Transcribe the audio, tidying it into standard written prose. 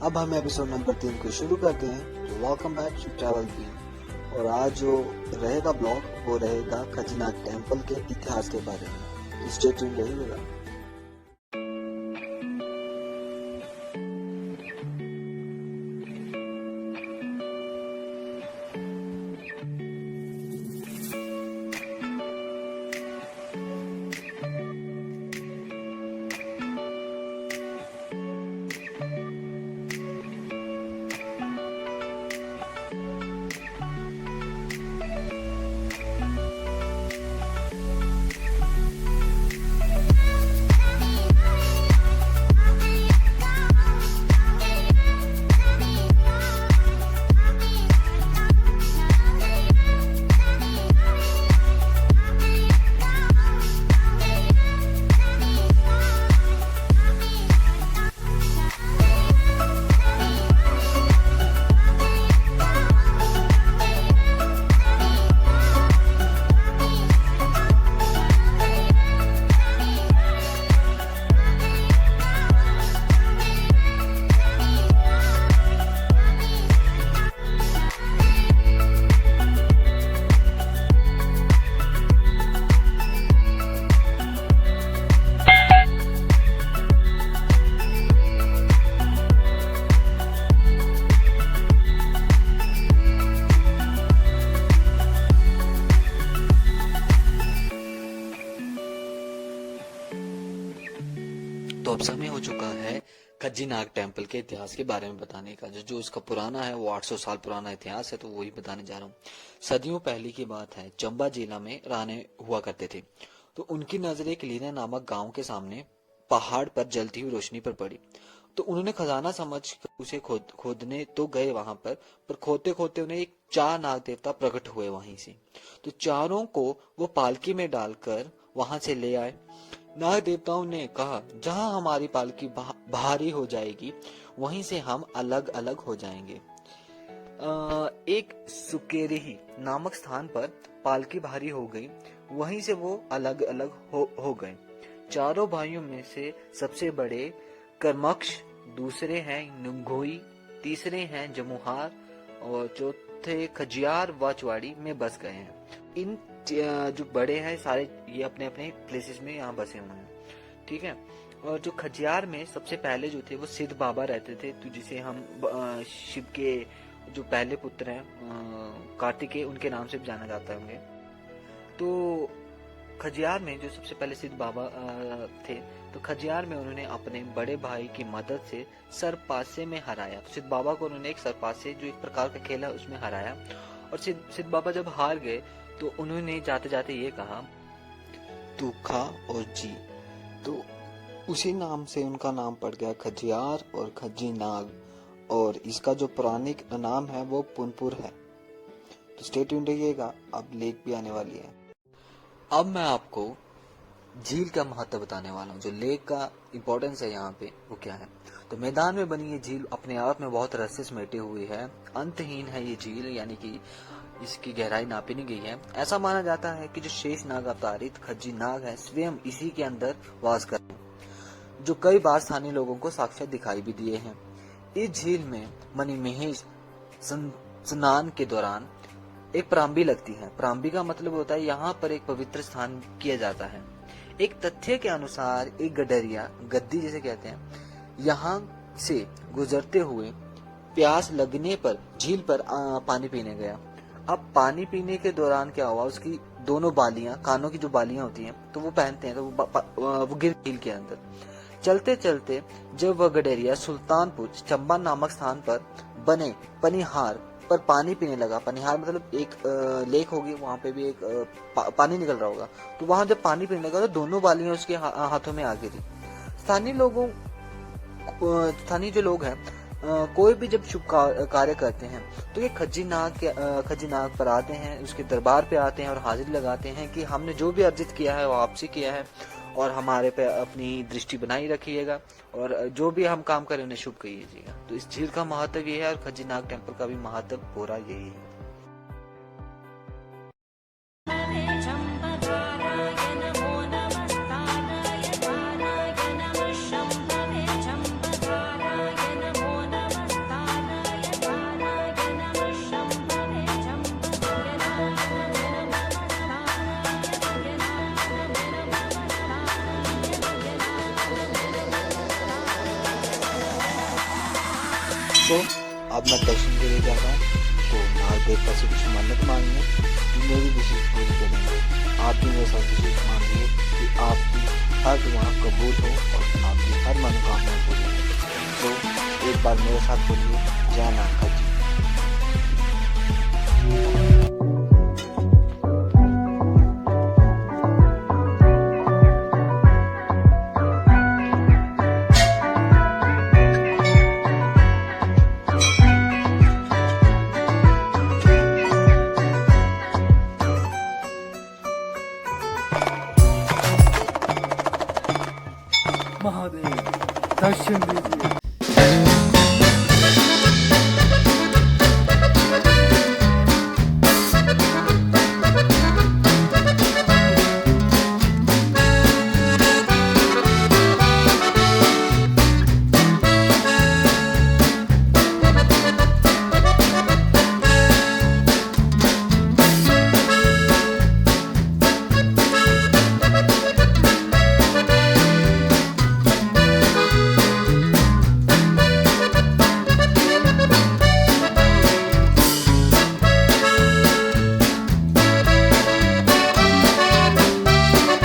अब हम episode number 3 को शुरू करते हैं। Welcome back to travel team. और आज जो रहेगा ब्लॉग वो रहेगा खजीनाग टेम्पल के इतिहास के बारे में। स्टे ट्यून्ड रहिएगा। तो अब समय हो चुका है खजीनाग टेम्पल के इतिहास के बारे में बताने का। जो उसका पुराना है वो 800 साल पुराना इतिहास है, तो वही बताने जा रहा हूँ। सदियों पहले की बात है, चंबा जिला में राणे हुआ करते थे। तो उनकी नजर एक लीना नामक गांव के सामने पहाड़ पर जलती हुई रोशनी पर पड़ी। तो उन्होंने खजाना समझ उसे खोदने तो गए वहां पर खोदते खोदते उन्हें एक 4 नाग देवता प्रकट हुए वहीं से। तो चारों को वो पालकी में डालकर वहां से ले आए। नाग देवताओं ने कहा, जहां हमारी पालकी भारी हो जाएगी वहीं से हम अलग अलग हो जाएंगे। एक सुकेरेही नामक स्थान पर पालकी भारी हो गई, वहीं से वो अलग अलग हो गए। चारों भाइयों में से सबसे बड़े कर्मक्ष, दूसरे हैं नुंगोई, तीसरे हैं जमुहार और चौथे खजियार व चुवाड़ी में बस गए हैं। इन जो बड़े हैं सारे ये अपने अपने प्लेसेस में यहाँ बसे हुए हैं, ठीक है। और जो खजियार में सबसे पहले जो थे वो सिद्ध बाबा रहते थे, तो जिसे हम शिव के जो पहले पुत्र हैं कार्तिकेय, उनके नाम से भी जाना जाता है होंगे। तो खजियार में जो सबसे पहले सिद्ध बाबा थे, तो खजियार में उन्होंने अपने बड़े भाई की मदद से सरपासे में हराया। तो सिद्ध बाबा को उन्होंने एक सरपासे जो एक प्रकार का खेल है उसमें हराया। और सिद्ध बाबा जब हार गए तो उन्होंने जाते जाते ये कहा, तू खा और जी। तो उसी नाम से उनका नाम पड़ गया खजियार और खजीनाग। और इसका जो पौराणिक नाम है वो पुनपुर है। तो स्टे ट्यून्ड रहिएगा, अब लेक भी आने वाली है। अब मैं आपको झील का महत्व बताने वाला हूँ। जो लेक का इम्पोर्टेंस है यहाँ पे वो क्या है। तो मैदान में बनी ये झील अपने आप में बहुत रहस्य समेटे हुई है। अंतहीन है ये झील, यानी कि इसकी गहराई नापी नहीं गई है। ऐसा माना जाता है कि जो शेष नाग अवतारित खजीनाग है स्वयं इसी के अंदर वास करते हैं, जो कई बार स्थानीय लोगों को साक्षात दिखाई भी दिए हैं। इस झील में मणिमहेश स्नान के दौरान एक प्रारंभी लगती है। प्रारंभी का मतलब होता है यहाँ पर एक पवित्र स्थान किया जाता है। एक तथ्य के अनुसार एक गडरिया, गद्दी जिसे कहते हैं, यहाँ से गुजरते हुए प्यास लगने पर झील पर पानी पीने गया। अब पानी पीने के दौरान क्या हुआ, उसकी दोनों बालियां, कानों की जो बालियां होती हैं, तो वो पहनते हैं, तो वो गिर झील के अंदर। चलते चलते जब वह गडरिया सुल्तानपुर चंबा नामक स्थान पर बने पनिहार पर पानी पीने लगा। पनिहार मतलब एक लेक होगी, वहां पे भी एक पानी निकल रहा होगा। तो वहां जब पानी पीने लगा तो दोनों बालियां उसके हाथों में आ गिरी। स्थानीय जो लोग हैं, कोई भी जब शुभ कार्य करते हैं तो ये खजीनाग पर आते हैं, उसके दरबार पे आते हैं और हाजिरी लगाते हैं कि हमने जो भी अर्जित किया है वो आपसे किया है और हमारे पे अपनी दृष्टि बनाई रखिएगा और जो भी हम काम करें उन्हें शुभ कहिएगा। तो इस झील का महत्व ये है और खजीनाग टेम्पल का भी महत्व पूरा यही है। तो अब मैं दर्शन के लिए जा रहा हूँ, तो नाग देवता से कुछ मन्नत मांगिए कि मेरी विशेष पूरी करेंगे। आप भी मेरे साथ विशेष मांगिए कि आपकी हर दुआ कबूल हो और आपकी हर मनोकामना पूरी हो। तो एक बार मेरे साथ बोलिए, जय नाग जी।